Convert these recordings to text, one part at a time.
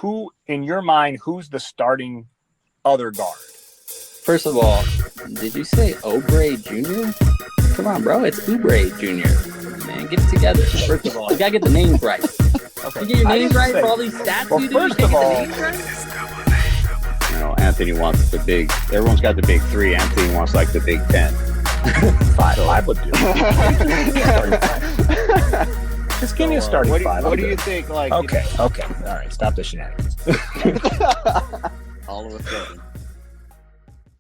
who in your mind, who's the starting other guard? First of all, did you say Oubre Jr.? Come on, bro. It's Oubre Jr. Man, get it together. First of all, you got to get the names right. Okay. You get your names right for all these stats Well, you do? first You of can't all, get the names right? You know, Anthony wants the big. Everyone's got the big three. Anthony wants like the big 10. Five would do. Just give me a starting five. What do you think? Like, Okay. All right. Stop the shenanigans. all of a sudden.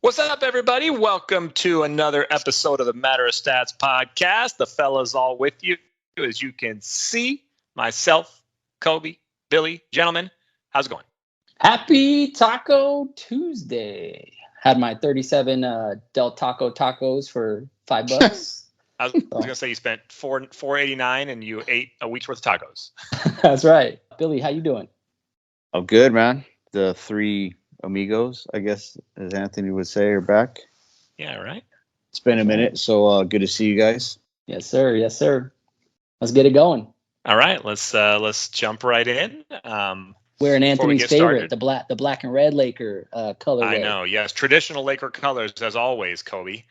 What's up, everybody? Welcome to another episode of the Matter of Stats podcast. The fellas all with you. As you can see, myself, Kobe, Billy, gentlemen, how's it going? Happy Taco Tuesday. Had my 37 Del Taco tacos for $5. I was going to say you spent $4.89 and you ate a week's worth of tacos. That's right. Billy, how you doing? I'm good, man. The three amigos, I guess, as Anthony would say, are back. Yeah, right. It's been a minute, so good to see you guys. Yes, sir. Yes, sir. Let's get it going. All right, let's jump right in. Wearing Anthony's favorite, started, the black and red Laker colorway. I know, yes, traditional Laker colors as always, Kobe.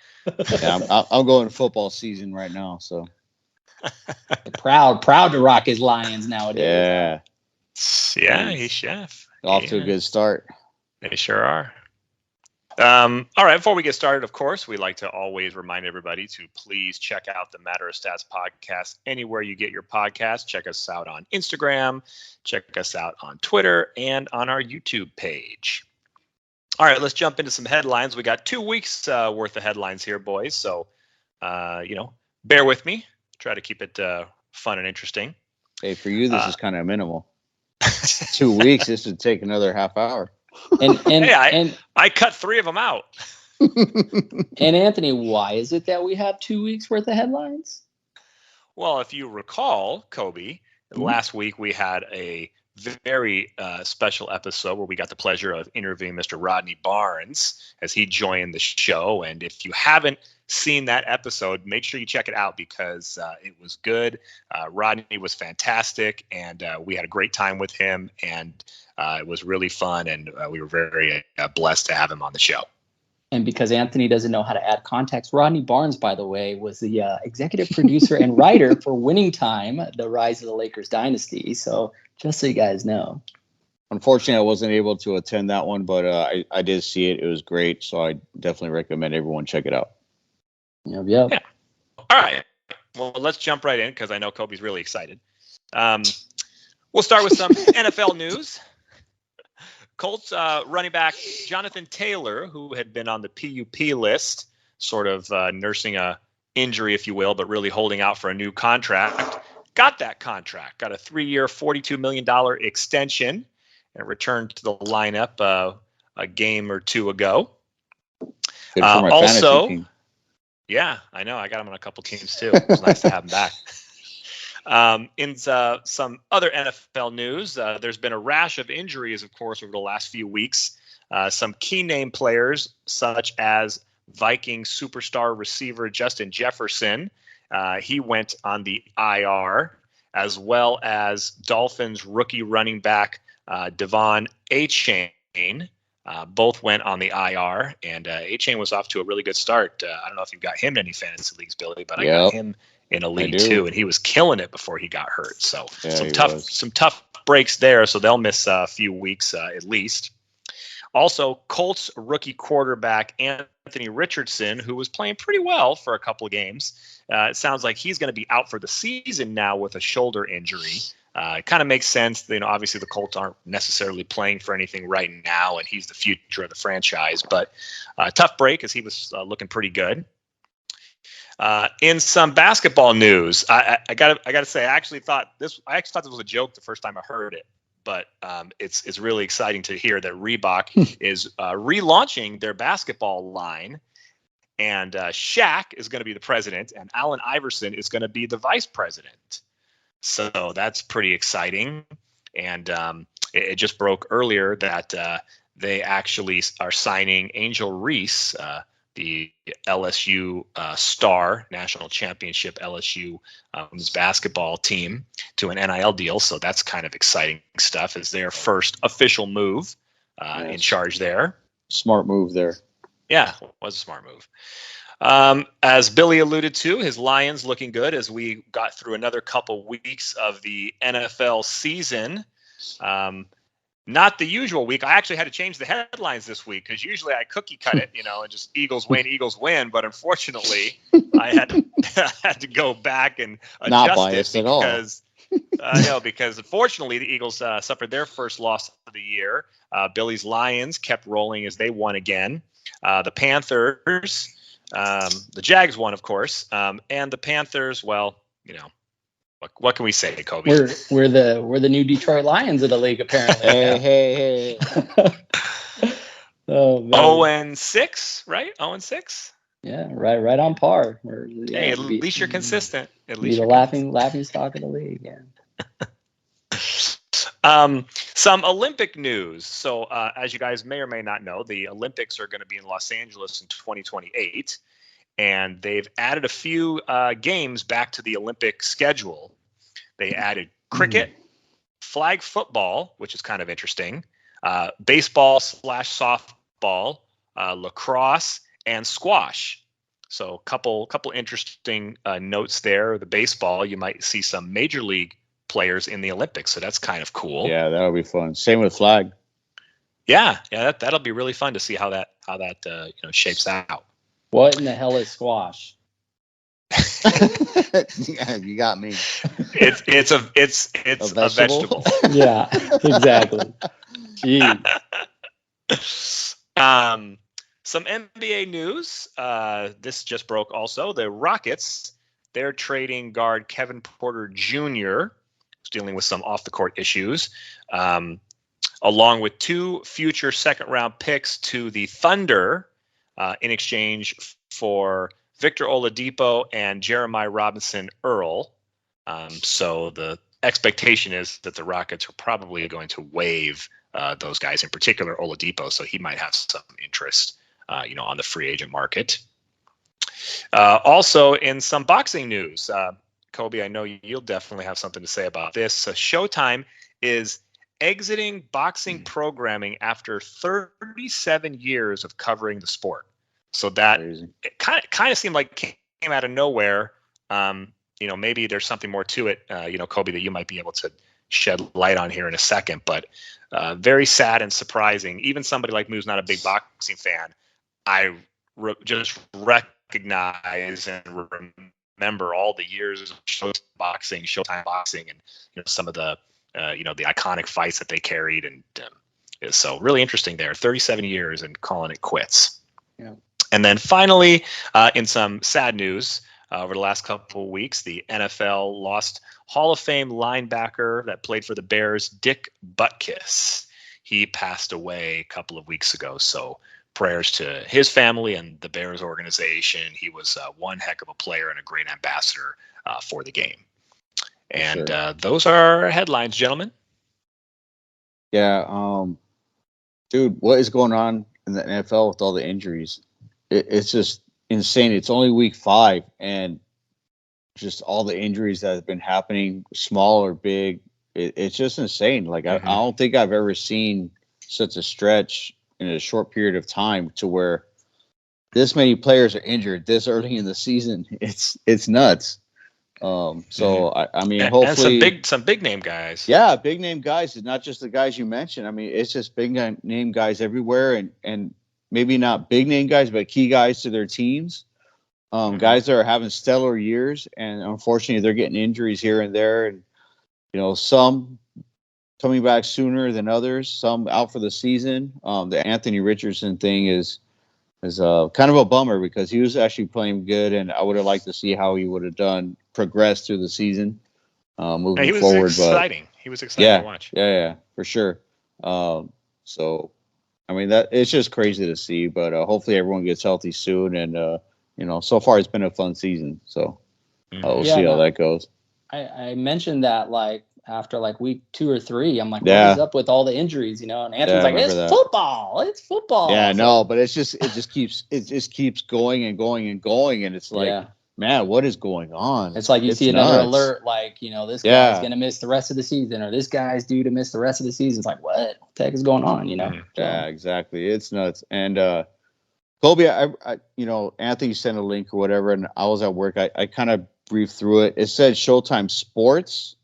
Yeah, I'm going football season right now, so proud to rock his Lions nowadays. Yeah, he's chef. Off to a good start. They sure are. All right, before we get started, of course, we like to always remind everybody to please check out the Matter of Stats podcast anywhere you get your podcast. Check us out on Instagram, check us out on Twitter, and on our YouTube page. All right, let's jump into some headlines. We got 2 weeks worth of headlines here, boys. So, bear with me. Try to keep it fun and interesting. Hey, for you, this is kind of minimal. 2 weeks. This would take another half hour. And I cut 3 of them out. And Anthony, why is it that we have 2 weeks worth of headlines? Well, if you recall, Kobe, last week we had a very special episode where we got the pleasure of interviewing Mr. Rodney Barnes as he joined the show. And if you haven't seen that episode, make sure you check it out because it was good. Rodney was fantastic, and we had a great time with him, and it was really fun, and we were very blessed to have him on the show. And because Anthony doesn't know how to add context, Rodney Barnes, by the way, was the executive producer and writer for Winning Time, The Rise of the Lakers Dynasty. So just so you guys know. Unfortunately, I wasn't able to attend that one, but I did see it. It was great, so I definitely recommend everyone check it out. Yep. Yeah. All right. Well, let's jump right in because I know Kobe's really excited. We'll start with some NFL news. Colts running back Jonathan Taylor, who had been on the PUP list, sort of nursing a injury, if you will, but really holding out for a new contract, got that contract, got a 3-year, $42 million extension, and returned to the lineup a game or two ago. Good for my fantasy team. Yeah, I know. I got him on a couple teams too. It was nice to have him back. In some other NFL news, there's been a rash of injuries, of course, over the last few weeks. Some key name players, such as Viking superstar receiver Justin Jefferson, he went on the IR, as well as Dolphins rookie running back Devon Achane. Both went on the IR, and Achane was off to a really good start. I don't know if you've got him in any fantasy leagues, Billy, but I got him in a league too, and he was killing it before he got hurt. So some tough breaks there. So they'll miss a few weeks at least. Also, Colts rookie quarterback Anthony Richardson, who was playing pretty well for a couple of games. It sounds like he's going to be out for the season now with a shoulder injury. It kind of makes sense. Obviously the Colts aren't necessarily playing for anything right now, and he's the future of the franchise. But tough break as he was looking pretty good. In some basketball news, I gotta say, I actually thought this was a joke the first time I heard it, but it's really exciting to hear that Reebok is relaunching their basketball line, and Shaq is going to be the president, and Allen Iverson is going to be the vice president. So that's pretty exciting, and it just broke earlier that they actually are signing Angel Reese, the LSU Star National Championship LSU women's basketball team to an NIL deal. So that's kind of exciting stuff as their first official move in charge there. Smart move there. Yeah, it was a smart move. As Billy alluded to, his Lions looking good as we got through another couple weeks of the NFL season. Not the usual week. I actually had to change the headlines this week because usually I cookie cut it, and just Eagles win. But unfortunately, I had to go back and adjust Not biased it at all. because unfortunately the Eagles suffered their first loss of the year. Billy's Lions kept rolling as they won again. The Panthers, the Jags won, of course, and the Panthers. Well, what can we say, Kobe? We're the new Detroit Lions of the league, apparently. Hey. Oh, man. 0-6, right? 0-6. Yeah, right on par. Hey, at least you're consistent. At least you're the laughing stock of the league. Yeah. Some Olympic news. So, as you guys may or may not know, the Olympics are going to be in Los Angeles in 2028. And they've added a few games back to the Olympic schedule. They added cricket, flag football, which is kind of interesting, baseball/softball, lacrosse, and squash. So, couple interesting notes there. The baseball, you might see some major league players in the Olympics, so that's kind of cool. Yeah, that'll be fun. Same with flag. Yeah, that'll be really fun to see how that shapes out. What in the hell is squash? Yeah, you got me. It's a vegetable. Yeah, exactly. Some NBA news. This just broke also. The Rockets, they're trading guard Kevin Porter Jr., who's dealing with some off-the-court issues, along with 2 future second-round picks to the Thunder in exchange for Victor Oladipo and Jeremiah Robinson Earl. So the expectation is that the Rockets are probably going to waive those guys, in particular Oladipo, so he might have some interest, on the free agent market. Also, in some boxing news, Kobe, I know you'll definitely have something to say about this. Showtime is exiting boxing programming after 37 years of covering the sport. So that it kind of seemed like came out of nowhere. Maybe there's something more to it, Kobe, that you might be able to shed light on here in a second. But very sad and surprising. Even somebody like me who's not a big boxing fan, I just recognize and remember all the years of Showtime boxing, and some of the the iconic fights that they carried, and so really interesting there. 37 years and calling it quits. Yeah. And then finally, in some sad news, over the last couple of weeks, the NFL lost Hall of Fame linebacker that played for the Bears, Dick Butkus. He passed away a couple of weeks ago. So prayers to his family and the Bears organization. He was one heck of a player and a great ambassador for the game. And those are our headlines, gentlemen. Yeah. Dude, what is going on in the NFL with all the injuries? It's just insane. It's only week 5, and just all the injuries that have been happening, small or big. It's just insane. Like, I don't think I've ever seen such a stretch in a short period of time to where this many players are injured this early in the season. It's nuts. I mean, hopefully, and some big name guys. Yeah, big name guys. It's not just the guys you mentioned. I mean, it's just big name guys everywhere, and maybe not big name guys, but key guys to their teams. Guys that are having stellar years, and unfortunately, they're getting injuries here and there, and some coming back sooner than others, some out for the season. The Anthony Richardson thing is kind of a bummer because he was actually playing good, and I would have liked to see how he would have progressed through the season moving forward. Exciting. He was exciting to watch. Yeah, for sure. So, I mean, that it's just crazy to see, but hopefully everyone gets healthy soon. And, so far it's been a fun season. So we'll see how that goes. I mentioned that, like, after like week 2 or 3. I'm like, what Yeah. is up with all the injuries? And Anthony's Yeah, I like, remember it's that. football. It's football. Yeah, So, no, but it just keeps going and going and going, and it's like, yeah. man, what is going on? It's like you see another alert, like, this guy's going to miss the rest of the season, or this guy's due to miss the rest of the season. It's like, what the heck is going on, Yeah, exactly. It's nuts. And Colby, I Anthony sent a link or whatever, and I was at work. I kind of briefed through it. It said Showtime Sports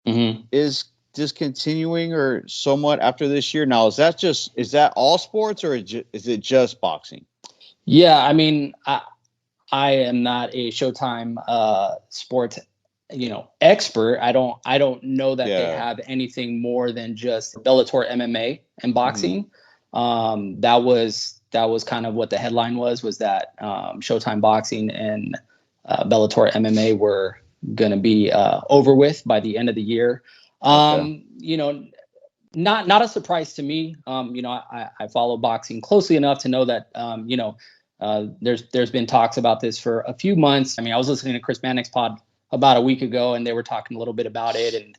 is discontinuing or somewhat after this year. Now, is that all sports, or is it just boxing? Yeah, I mean, I am not a Showtime sports expert. I don't know that they have anything more than just Bellator MMA and boxing. That was kind of what the headline was that Showtime boxing and Bellator MMA were going to be over with by the end of the year. Not a surprise to me. I follow boxing closely enough to know that there's been talks about this for a few months. I mean, I was listening to Chris Mannix pod about a week ago, and they were talking a little bit about it. And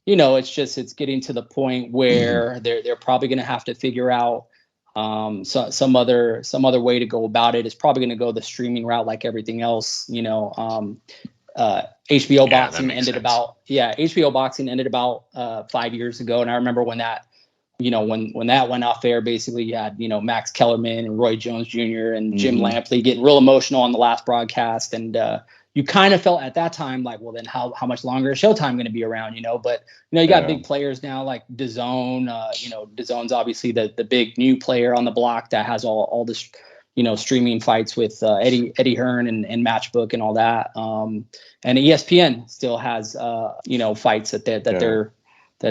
it's getting to the point where they're probably going to have to figure out some other way to go about it. It's probably going to go the streaming route, like everything else. HBO boxing ended about 5 years ago, and I remember when that when that went off air, basically you had Max Kellerman and Roy Jones Jr. and Jim Lampley getting real emotional on the last broadcast, and you kind of felt at that time like, well, then how much longer is Showtime going to be around? But you got big players now like DAZN. DAZN's obviously the big new player on the block that has all this streaming fights with Eddie Hearn and Matchbook and all that. And ESPN still has fights that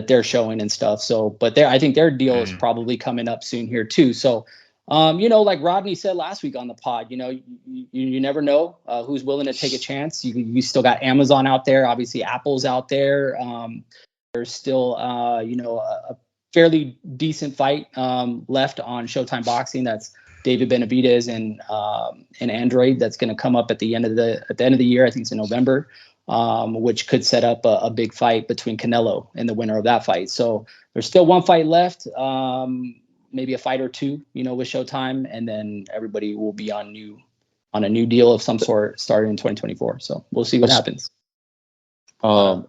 they're showing and stuff. So, but I think their deal is probably coming up soon here too. So, like Rodney said last week on the pod, you never know who's willing to take a chance. You still got Amazon out there, obviously Apple's out there. There's still a fairly decent fight left on Showtime Boxing. That's David Benavidez and Android. That's going to come up at the end of the year. I think it's in November. Which could set up a big fight between Canelo and the winner of that fight. So there's still one fight left, maybe a fight or two, with Showtime, and then everybody will be on a new deal of some sort starting in 2024. So we'll see what happens. A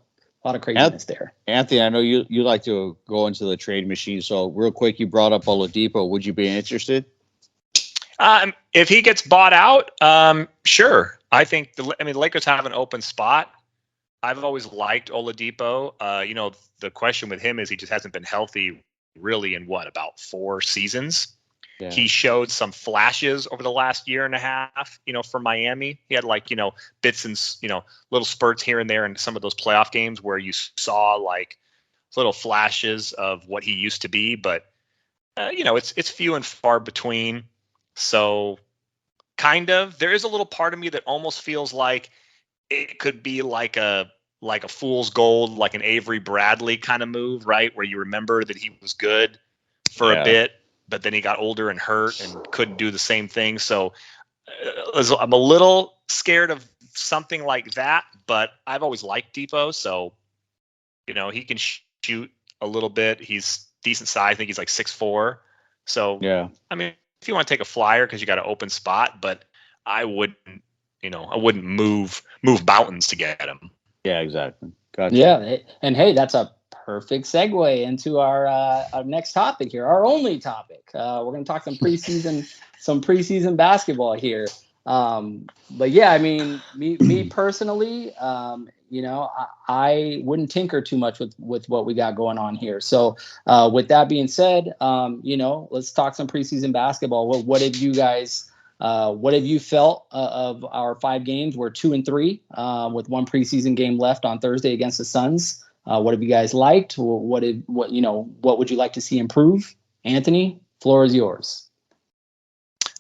lot of craziness there. Anthony, I know you like to go into the trade machine. So real quick, you brought up Oladipo. Would you be interested? If he gets bought out, sure. I think the Lakers have an open spot. I've always liked Oladipo. The question with him is he just hasn't been healthy really in about 4 seasons. Yeah. He showed some flashes over the last year and a half, for Miami. He had bits and, little spurts here and there in some of those playoff games where you saw like little flashes of what he used to be. But, it's few and far between. So kind of, there is a little part of me that almost feels like it could be like a fool's gold, like an Avery Bradley kind of move, right? Where you remember that he was good for a bit, but then he got older and hurt and couldn't do the same thing. So I'm a little scared of something like that, but I've always liked Depot. So, he can shoot a little bit. He's decent size. I think he's like 6'4". So, yeah, I mean, if you want to take a flyer because you got an open spot, but I wouldn't move mountains to get him. Yeah, exactly. Gotcha. Yeah, and hey, that's a perfect segue into our next topic here, our only topic. We're going to talk some preseason basketball here. But yeah, I mean, me personally, I wouldn't tinker too much with what we got going on here. So with that being said, let's talk some preseason basketball. What have you guys? What have you felt of our 5 games? We're 2-3 with one preseason game left on Thursday against the Suns. What have you guys liked? What would you like to see improve? Anthony, floor is yours.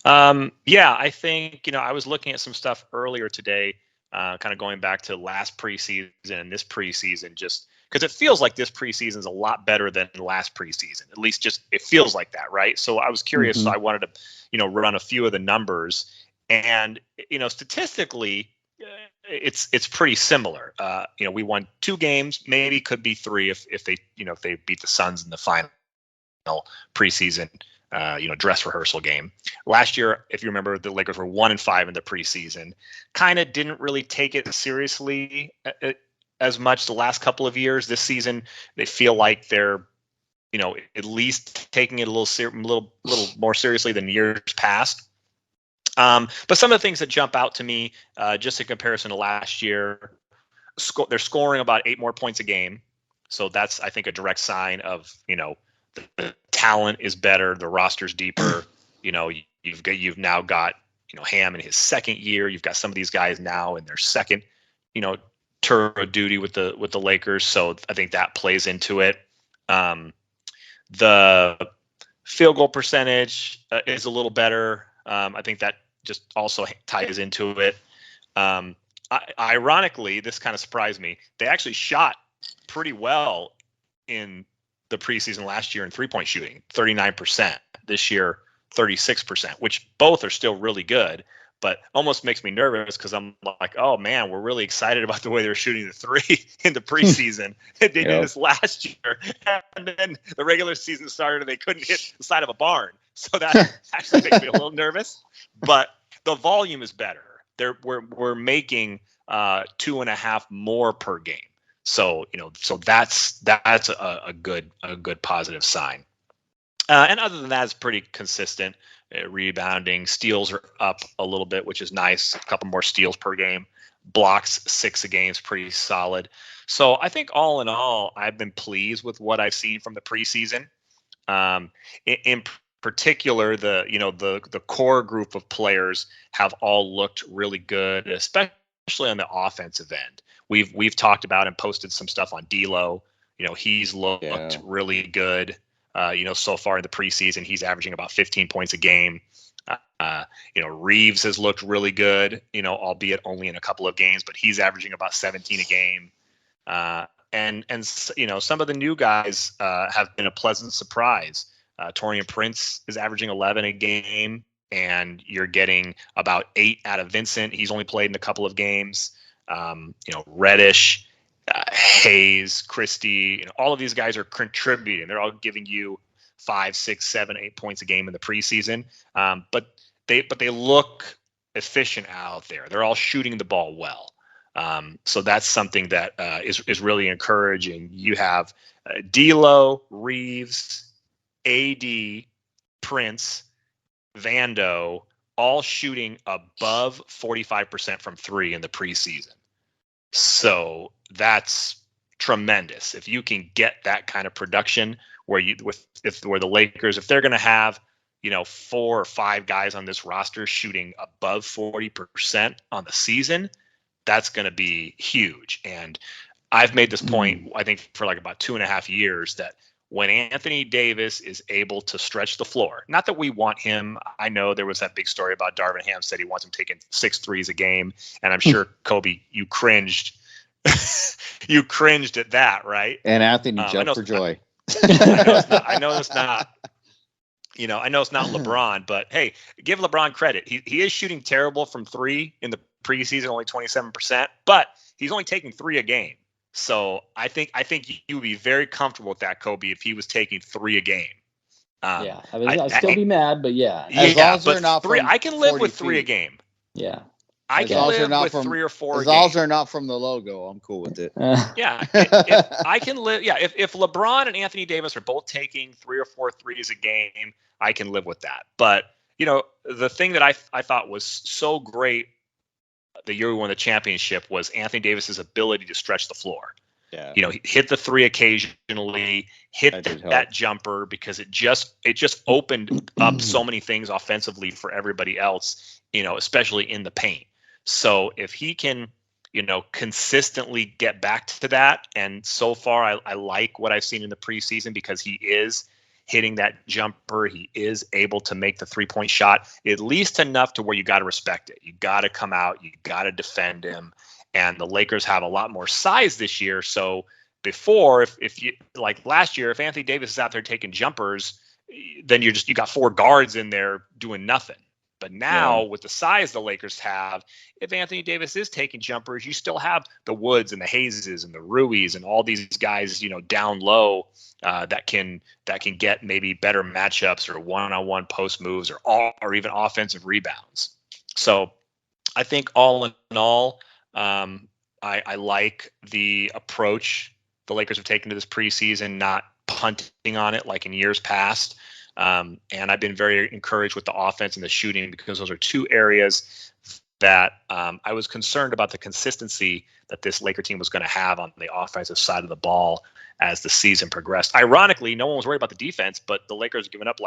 Yeah, I think, I was looking at some stuff earlier today, kind of going back to last preseason and this preseason, just because it feels like this preseason is a lot better than last preseason. At least just it feels like that, right? So I was curious. So I wanted to, run a few of the numbers, and statistically, it's pretty similar. We won 2 games, maybe could be 3 if they beat the Suns in the final preseason dress rehearsal game. Last year, if you remember, the Lakers were 1-5 in the preseason. Kind of didn't really take it seriously as much the last couple of years. This season, they feel like they're at least taking it a little more seriously than years past. But some of the things that jump out to me, just in comparison to last year, they're scoring about 8 more points a game. So that's, I think, a direct sign of, the talent is better, the roster's deeper. You've now got, Ham in his second year. You've got some of these guys now in their second, tour of duty with the Lakers. So I think that plays into it. The field goal percentage is a little better. I think that just also ties into it. Ironically, this kind of surprised me. They actually shot pretty well in the preseason last year in 3-point shooting, 39%. This year, 36%, which both are still really good, but almost makes me nervous because I'm like, oh man, we're really excited about the way they're shooting the 3 in the preseason. They did this last year, and then the regular season started and they couldn't hit the side of a barn. So that actually makes me a little nervous. But the volume is better. We're making 2.5 more per game. So so that's a good positive sign. And other than that, it's pretty consistent. Rebounding, steals are up a little bit, which is nice. A couple more steals per game. Blocks 6 a game is pretty solid. So I think all in all, I've been pleased with what I've seen from the preseason. In particular, the core group of players have all looked really good, especially on the offensive end. We've talked about and posted some stuff on D'Lo. He's looked really good. So far in the preseason, he's averaging about 15 points a game. Reeves has looked really good, albeit only in a couple of games, but he's averaging about 17 a game. And some of the new guys have been a pleasant surprise. Taurean Prince is averaging 11 a game, and you're getting about 8 out of Vincent. He's only played in a couple of games. Reddish, Hayes, Christie, all of these guys are contributing. They're all giving you 5, 6, 7, 8 points a game in the preseason. But they look efficient out there. They're all shooting the ball well. So that's something that is really encouraging. You have D'Lo, Reeves, AD, Prince, Vando, all shooting above 45% from 3 in the preseason. So that's tremendous. If you can get that kind of production where the Lakers, if they're going to have, 4 or 5 guys on this roster shooting above 40% on the season, that's going to be huge. And I've made this point, I think, for like about 2.5 years, that when Anthony Davis is able to stretch the floor, not that we want him. I know there was that big story about Darvin Ham said he wants him taking 6 threes a game. And I'm sure, Kobe, you cringed. You cringed at that, right? And Anthony jumped for joy. I know it's not LeBron, but hey, give LeBron credit. He is shooting terrible from 3 in the preseason, only 27%, but he's only taking 3 a game. So I think you would be very comfortable with that, Kobe, if he was taking 3 a game. I'd still be mad, but yeah. As long as they're not 3, I can live 40 with 3 a feet. game. Yeah. I can live with 3 or 4 as long as they're not from the logo, I'm cool with it. Yeah, I can live. Yeah, if LeBron and Anthony Davis are both taking 3 or 4 threes a game, I can live with that. But the thing that I thought was so great the year we won the championship was Anthony Davis's ability to stretch the floor. Yeah. He hit the 3 occasionally, hit that jumper, because it just opened up so many things offensively for everybody else, especially in the paint. So if he can, consistently get back to that, and so far I like what I've seen in the preseason, because he is hitting that jumper. He is able to make the 3-point shot, at least enough to where you got to respect it. You got to come out. You got to defend him. And the Lakers have a lot more size this year. So before, if you like last year, if Anthony Davis is out there taking jumpers, then you got 4 guards in there doing nothing. But now with the size the Lakers have, if Anthony Davis is taking jumpers, you still have the Woods and the Hayeses and the Ruiz and all these guys, down low that can get maybe better matchups or one-on-one post moves or even offensive rebounds. So I think all in all, I like the approach the Lakers have taken to this preseason, not punting on it like in years past. And I've been very encouraged with the offense and the shooting, because those are two areas that I was concerned about the consistency that this Laker team was going to have on the offensive side of the ball as the season progressed. Ironically, no one was worried about the defense, but the Lakers giving up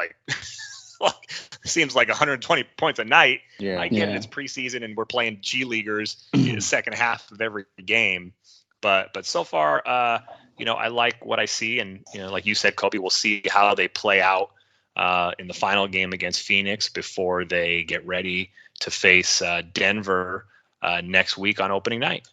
seems like 120 points a night. Yeah. I get it, it's preseason and we're playing G Leaguers in the second half of every game. But so far, I like what I see. And, like you said, Kobe, we'll see how they play out in the final game against Phoenix before they get ready to face Denver next week on opening night.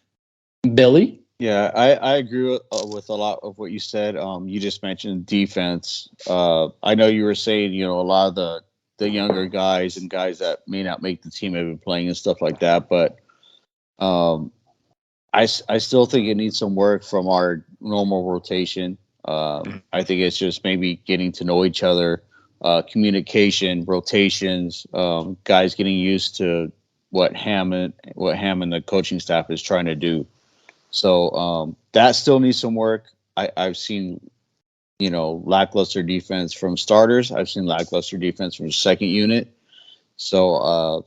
Billy? Yeah, I agree with a lot of what you said. You just mentioned defense. I know you were saying, a lot of the younger guys and guys that may not make the team have been playing and stuff like that. But I still think it needs some work from our normal rotation. I think it's just maybe getting to know each other, communication, rotations, guys getting used to what Ham and the coaching staff is trying to do. So that still needs some work. I've seen, lackluster defense from starters. I've seen lackluster defense from the second unit. So,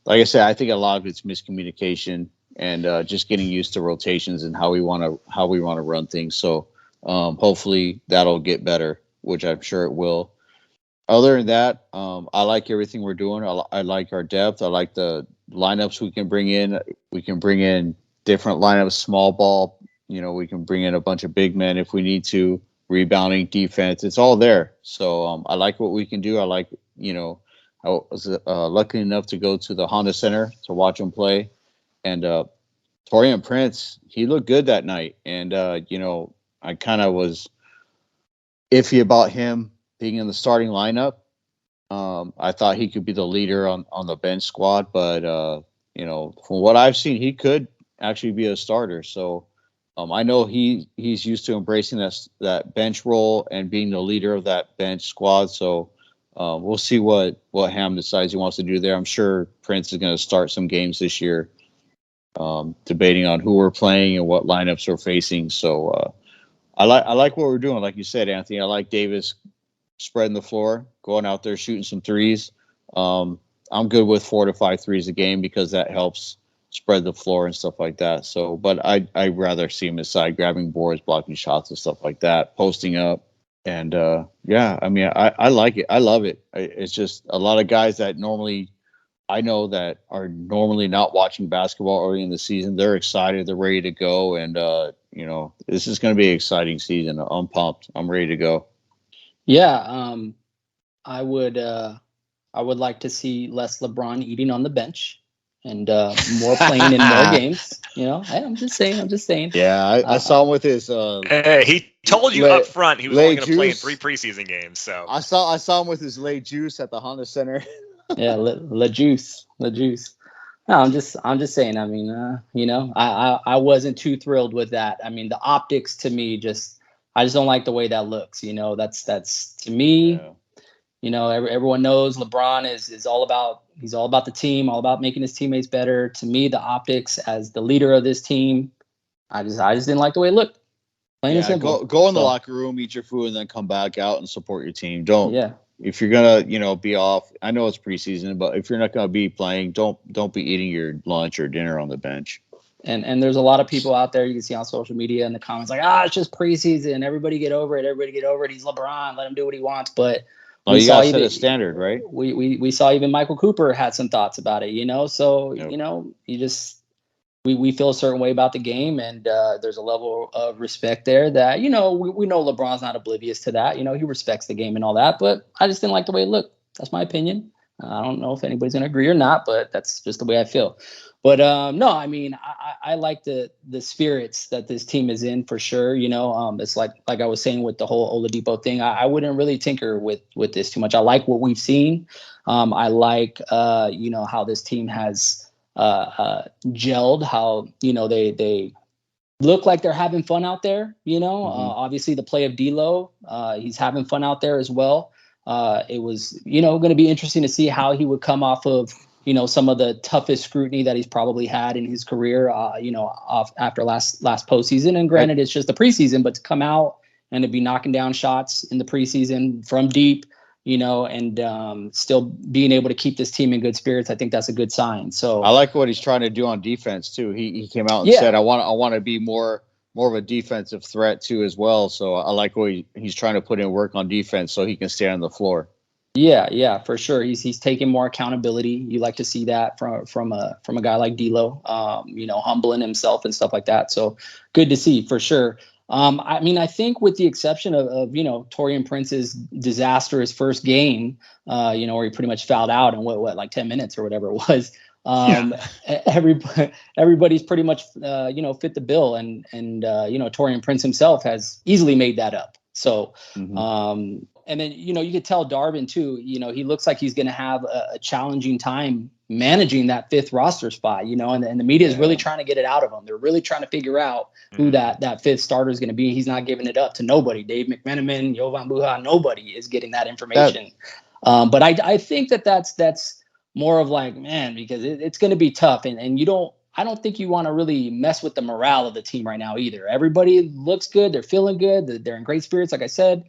like I said, I think a lot of it's miscommunication and just getting used to rotations and how we want to run things. So hopefully that'll get better, which I'm sure it will. Other than that, I like everything we're doing. I like our depth. I like the lineups we can bring in. We can bring in different lineups, small ball. We can bring in a bunch of big men if we need to. Rebounding, defense, it's all there. So I like what we can do. I like, I was lucky enough to go to the Honda Center to watch them play. And Taurean Prince, he looked good that night. And, I kind of was iffy about him being in the starting lineup. I thought he could be the leader on the bench squad. But, from what I've seen, he could actually be a starter. So I know he's used to embracing that bench role and being the leader of that bench squad. So we'll see what Ham decides he wants to do there. I'm sure Prince is going to start some games this year, debating on who we're playing and what lineups we're facing. So I like what we're doing. Like you said, Anthony, I like Davis spreading the floor, going out there, shooting some threes. I'm good with 4 to 5 threes a game because that helps spread the floor and stuff like that. So, but I'd rather see him inside, grabbing boards, blocking shots and stuff like that, posting up. And I like it. I love it. It's just a lot of guys that I know that are normally not watching basketball early in the season. They're excited. They're ready to go. And, this is going to be an exciting season. I'm pumped. I'm ready to go. Yeah. I would like to see less LeBron eating on the bench and more playing in more games. I'm just saying. Yeah, I saw him with his. Hey, he told you up front he was only going to play in 3 preseason games. So I saw him with his late juice at the Honda Center. Yeah, la juice. No, I'm just saying. I mean, I wasn't too thrilled with that. I mean, the optics to me I just don't like the way that looks. That's to me. Yeah. Everyone knows LeBron is all about the team, all about making his teammates better. To me, the optics as the leader of this team, I just didn't like the way it looked. Plain and simple. Go in the locker room, eat your food, and then come back out and support your team. If you're gonna, be off, I know it's preseason, but if you're not gonna be playing, don't be eating your lunch or dinner on the bench. And there's a lot of people out there you can see on social media in the comments like, it's just preseason. Everybody get over it. He's LeBron. Let him do what he wants. But you gotta set a standard, right? We saw even Michael Cooper had some thoughts about it, So you just we feel a certain way about the game, and there's a level of respect there that we know LeBron's not oblivious to that. He respects the game and all that. But I just didn't like the way it looked. That's my opinion. I don't know if anybody's going to agree or not, but that's just the way I feel. But no, I mean, I like the spirits that this team is in for sure. It's like I was saying with the whole Oladipo thing. I wouldn't really tinker with this too much. I like what we've seen. I like how this team has gelled. How they look like they're having fun out there. Obviously the play of D'Lo, he's having fun out there as well. It was going to be interesting to see how he would come off of some of the toughest scrutiny that he's probably had in his career, off after last postseason. And granted, it's just the preseason, but to come out and to be knocking down shots in the preseason from deep, and still being able to keep this team in good spirits, I think that's a good sign. So I like what he's trying to do on defense too. He came out and said, I want to be more of a defensive threat too as well. So I like what he's trying to put in work on defense so he can stay on the floor. Yeah, for sure. He's taking more accountability. You like to see that from a guy like D'Lo, humbling himself and stuff like that. So good to see for sure. I mean, I think with the exception of Taurean Prince's disastrous first game, where he pretty much fouled out in what like 10 minutes or whatever it was. Everybody's pretty much fit the bill, and Taurean Prince himself has easily made that up. So and then you could tell Darvin too, he looks like he's going to have a challenging time managing that fifth roster spot, and the media is really trying to get it out of him. They're really trying to figure out who that fifth starter is going to be. He's not giving it up to nobody. Dave McMenamin, Jovan Buha, nobody is getting that information. But I think that's more of like, man, because it's going to be tough, and I don't think you want to really mess with the morale of the team right now either. Everybody looks good. They're feeling good. They're in great spirits. Like I said,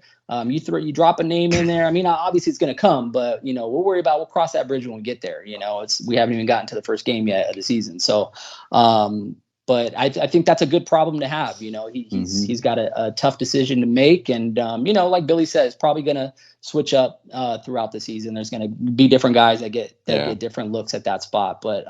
you drop a name in there. I mean, obviously it's going to come, but we'll cross that bridge when we get there. We haven't even gotten to the first game yet of the season. So, but I think that's a good problem to have. He's got a tough decision to make, and like Billy says, probably going to switch up throughout the season. There's going to be different guys that get different looks at that spot, but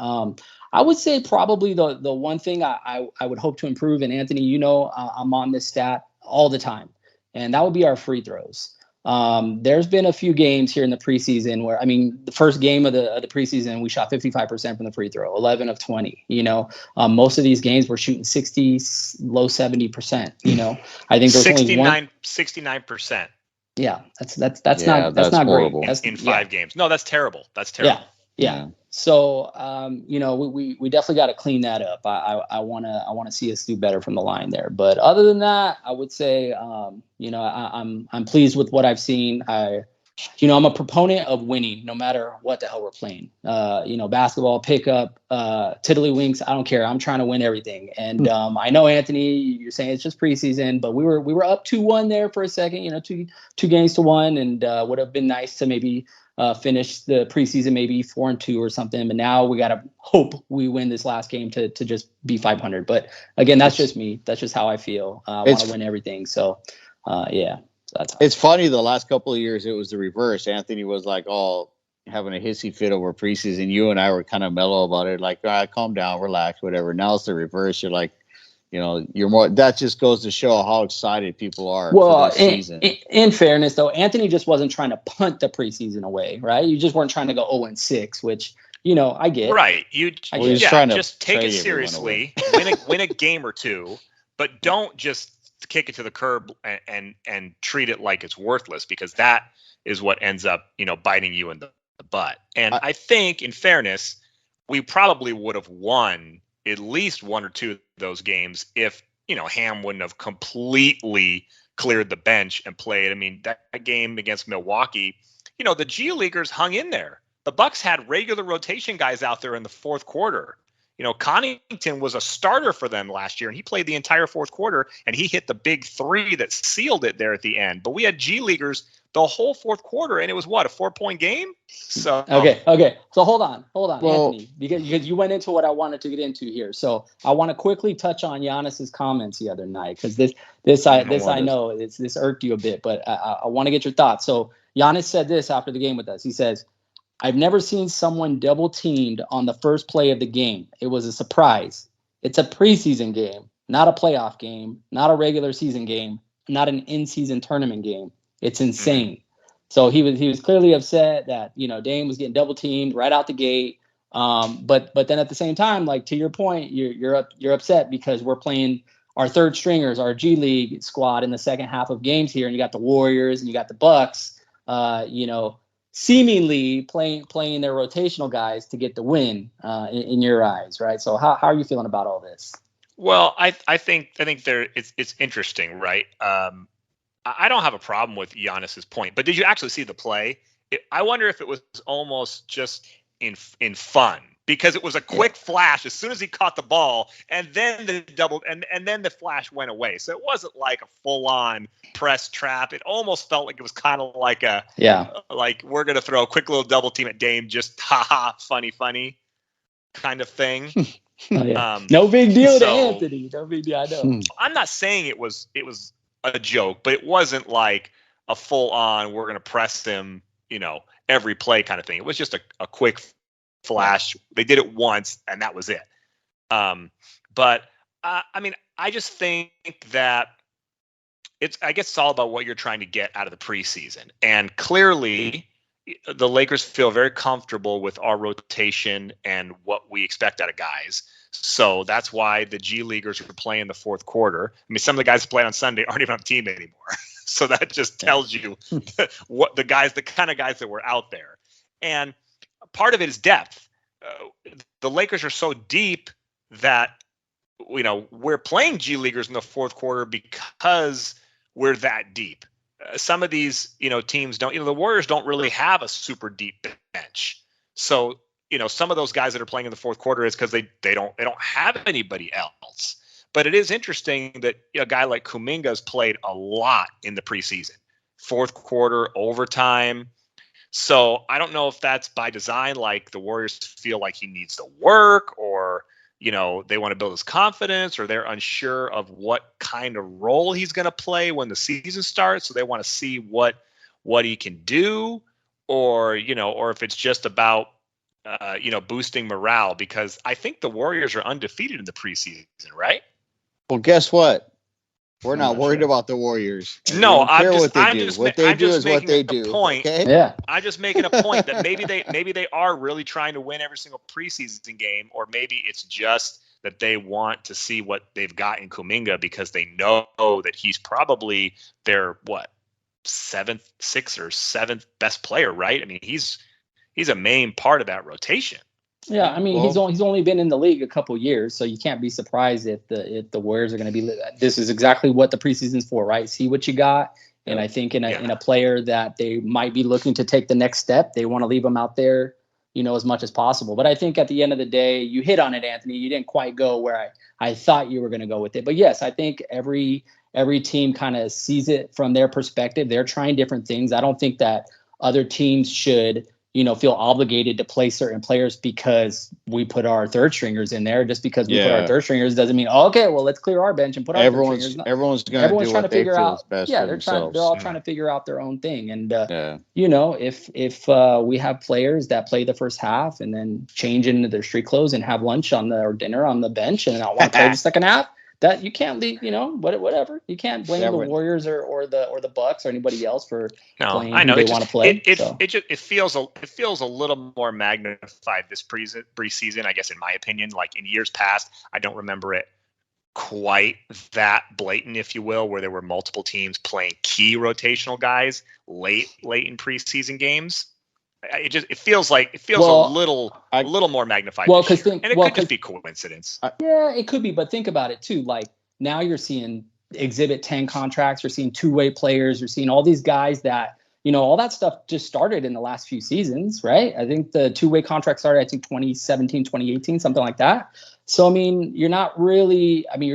I would say probably the one thing I would hope to improve, and Anthony, I'm on this stat all the time, and that would be our free throws. There's been a few games here in the preseason where, the first game of the preseason, we shot 55% from the free throw, 11 of 20. Most of these games we're shooting 60, low 70%. I think there's 69%. Yeah, that's not horrible. Great. That's, in 5 games. No, that's terrible. That's terrible. Yeah. So, we definitely got to clean that up. I want to see us do better from the line there. But other than that, I would say, I'm pleased with what I've seen. I'm a proponent of winning no matter what the hell we're playing. Basketball, pickup, tiddlywinks, I don't care. I'm trying to win everything. And I know, Anthony, you're saying it's just preseason, but we were up 2-1 there for a second, two games to 1, and would have been nice to maybe finish the preseason maybe 4-2 or something. But now we got to hope we win this last game to just be 500. But again, that's just me. That's just how I feel. I want to win everything. So, it's funny, the last couple of years it was the reverse. Anthony was like all having a hissy fit over preseason. You and I were kind of mellow about it, like, all right, calm down, relax, whatever. Now it's the reverse. You're like, you're more. That just goes to show how excited people are for this season. In fairness, though, Anthony just wasn't trying to punt the preseason away, right? You just weren't trying to go 0-6, which I get. Right. Just take it seriously. win a game or two, but don't just kick it to the curb and treat it like it's worthless, because that is what ends up biting you in the butt. And I think, in fairness, we probably would have won at least 1 or 2 of those games if Ham wouldn't have completely cleared the bench and played. That game against Milwaukee, the G Leaguers hung in there. The Bucks had regular rotation guys out there in the fourth quarter. Connington was a starter for them last year, and he played the entire fourth quarter, and he hit the big 3 that sealed it there at the end. But we had G Leaguers the whole fourth quarter, and it was a 4-point game. So okay. So hold on, Anthony, because you went into what I wanted to get into here. So I want to quickly touch on Giannis's comments the other night, because I know this irked you a bit, but I want to get your thoughts. So Giannis said this after the game with us. He says, "I've never seen someone double teamed on the first play of the game. It was a surprise. It's a preseason game, not a playoff game, not a regular season game, not an in-season tournament game. It's insane. So he was clearly upset that, Dame was getting double teamed right out the gate. But then at the same time, like to your point, you're upset because we're playing our third stringers, our G League squad in the second half of games here, and you got the Warriors and you got the Bucks, seemingly playing their rotational guys to get the win in your eyes, right? So how are you feeling about all this? Well, I think it's interesting, right? I don't have a problem with Giannis's point, but did you actually see the play? I wonder if it was almost just in fun, because it was a quick flash as soon as he caught the ball, and then the double and then the flash went away. So it wasn't like a full on press trap. It almost felt like it was kind of like like we're gonna throw a quick little double team at Dame, just haha, funny kind of thing. Oh, yeah. No big deal to Anthony. No big deal. I know. I'm not saying it was a joke, but it wasn't like a full on we're gonna press him, every play kind of thing. It was just a quick flash. They did it once and that was it. But I mean, I just think that I guess it's all about what you're trying to get out of the preseason. And clearly the Lakers feel very comfortable with our rotation and what we expect out of guys. So that's why the G Leaguers are playing the fourth quarter. I mean, some of the guys who played on Sunday aren't even on the team anymore. So that just tells you what the kind of guys that were out there. And part of it is depth. The Lakers are so deep that, we're playing G Leaguers in the fourth quarter because we're that deep. Some of these, teams don't, the Warriors don't really have a super deep bench. So, some of those guys that are playing in the fourth quarter is because they don't have anybody else. But it is interesting that a guy like Kuminga's played a lot in the preseason, fourth quarter, overtime. So I don't know if that's by design, like the Warriors feel like he needs to work, or, they want to build his confidence, or they're unsure of what kind of role he's going to play when the season starts. So they want to see what he can do, or, or if it's just about, boosting morale, because I think the Warriors are undefeated in the preseason, right? Well, guess what? We're not worried about the Warriors. No, I'm just making a point. Okay? Yeah. I'm just making a point that maybe they are really trying to win every single preseason game, or maybe it's just that they want to see what they've got in Kuminga because they know that he's probably their sixth or seventh best player, right? I mean, he's a main part of that rotation. Yeah, I mean, he's only been in the league a couple years, so you can't be surprised if the Warriors are going to be. This is exactly what the preseason's for, right? See what you got, and I think in a player that they might be looking to take the next step, they want to leave him out there, as much as possible. But I think at the end of the day, you hit on it, Anthony. You didn't quite go where I thought you were going to go with it. But yes, I think every team kind of sees it from their perspective. They're trying different things. I don't think that other teams should feel obligated to play certain players because we put our third stringers in there. Just because we put our third stringers doesn't mean, okay, well, let's clear our bench and put our third stringers. Everyone's trying to figure out. They're all trying to figure out their own thing. And, if we have players that play the first half and then change into their street clothes and have lunch or dinner on the bench and I want to play the second half, that you can't leave, whatever. You can't blame the Warriors or the Bucks or anybody else for playing who they want to play. It feels a little more magnified this preseason, I guess, in my opinion. Like in years past, I don't remember it quite that blatant, if you will, where there were multiple teams playing key rotational guys late in preseason games. It feels a little more magnified. Well, this year. And it could just be coincidence. Yeah, it could be, but think about it too. Like now you're seeing Exhibit 10 contracts, you're seeing two-way players, you're seeing all these guys that, all that stuff just started in the last few seasons, right? I think the two-way contract started, 2017, 2018, something like that. So, I mean, you're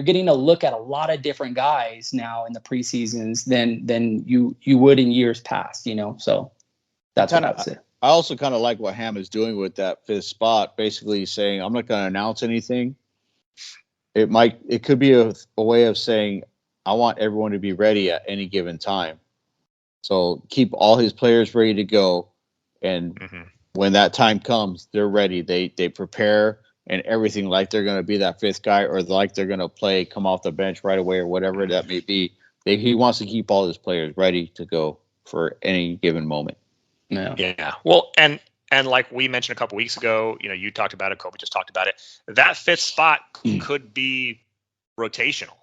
getting a look at a lot of different guys now in the preseasons than you would in years past, so that's what I would say. I also kind of like what Ham is doing with that fifth spot, basically saying, I'm not going to announce anything. It could be a way of saying, I want everyone to be ready at any given time. So keep all his players ready to go. And when that time comes, they're ready. They prepare and everything like they're going to be that fifth guy or like they're going to come off the bench right away or whatever that may be. He wants to keep all his players ready to go for any given moment. Yeah. Yeah. Well, and like we mentioned a couple weeks ago, you talked about it, Kobe just talked about it. That fifth spot could be rotational.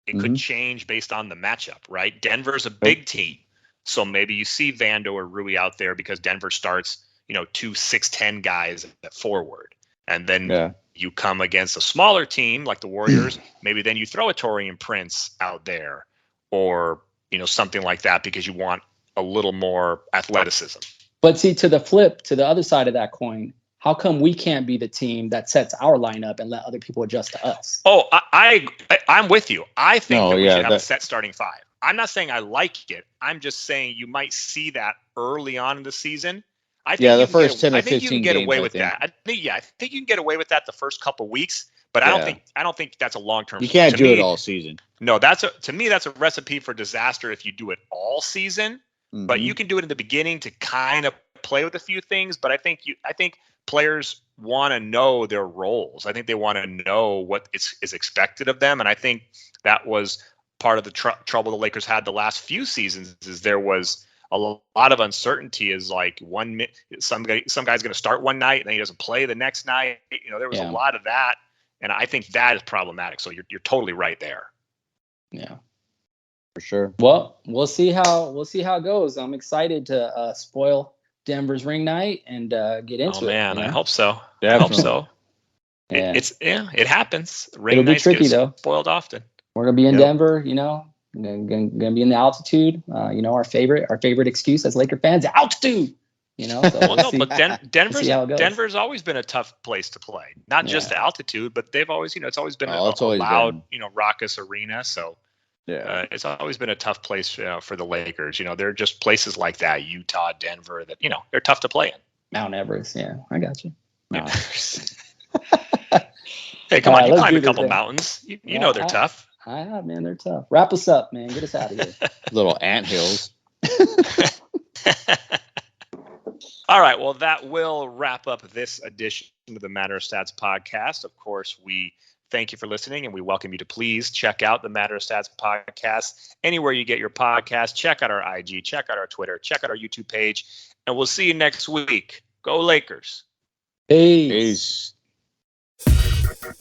It could change based on the matchup, right? Denver's a big team. So maybe you see Vando or Rui out there because Denver starts, 2 6'10" guys at forward. And then you come against a smaller team like the Warriors, maybe then you throw a Torian Prince out there or, something like that because you want a little more athleticism. But see, to the other side of that coin, how come we can't be the team that sets our lineup and let other people adjust to us? Oh, I'm with you. I think that we should have that, a set starting five. I'm not saying I like it. I'm just saying you might see that early on in the season. I think the first 10 or 15 games. I think you can get away with that. I think you can get away with that the first couple weeks, but I don't think that's a long-term. You can't do it all season. No, to me that's a recipe for disaster if you do it all season. Mm-hmm. But you can do it in the beginning to kind of play with a few things. But I think players want to know their roles. I think they want to know what is expected of them, and I think that was part of the trouble the Lakers had the last few seasons. Is there was a lot of uncertainty. Is like some guy's going to start one night and then he doesn't play the next night. There was a lot of that, and I think that is problematic. So you're totally right there. Yeah, for sure. Well, we'll see how it goes. I'm excited to spoil Denver's ring night and get into it. Oh man, I hope so. Definitely. I hope so. Yeah. It happens. Ring It'll be nights tricky get though. Spoiled often. We're gonna be in Denver, gonna be in the altitude. Our favorite excuse as Laker fans, altitude. So but Denver's always been a tough place to play. Not just the altitude, but they've always, it's always been a loud, raucous arena. So it's always been a tough place for the Lakers. They're just places like that, Utah, Denver, that they're tough to play in. Mount Everest, I got you. Hey, come on, you climbed a couple mountains. You know they're tough. I have, man. They're tough. Wrap us up, man. Get us out of here. Little anthills. All right. Well, that will wrap up this edition of the Matter of Stats podcast. Of course, we thank you for listening, and we welcome you to please check out the Matter of Stats podcast anywhere you get your podcast. Check out our IG, check out our Twitter, check out our YouTube page, and we'll see you next week. Go Lakers. Peace. Peace.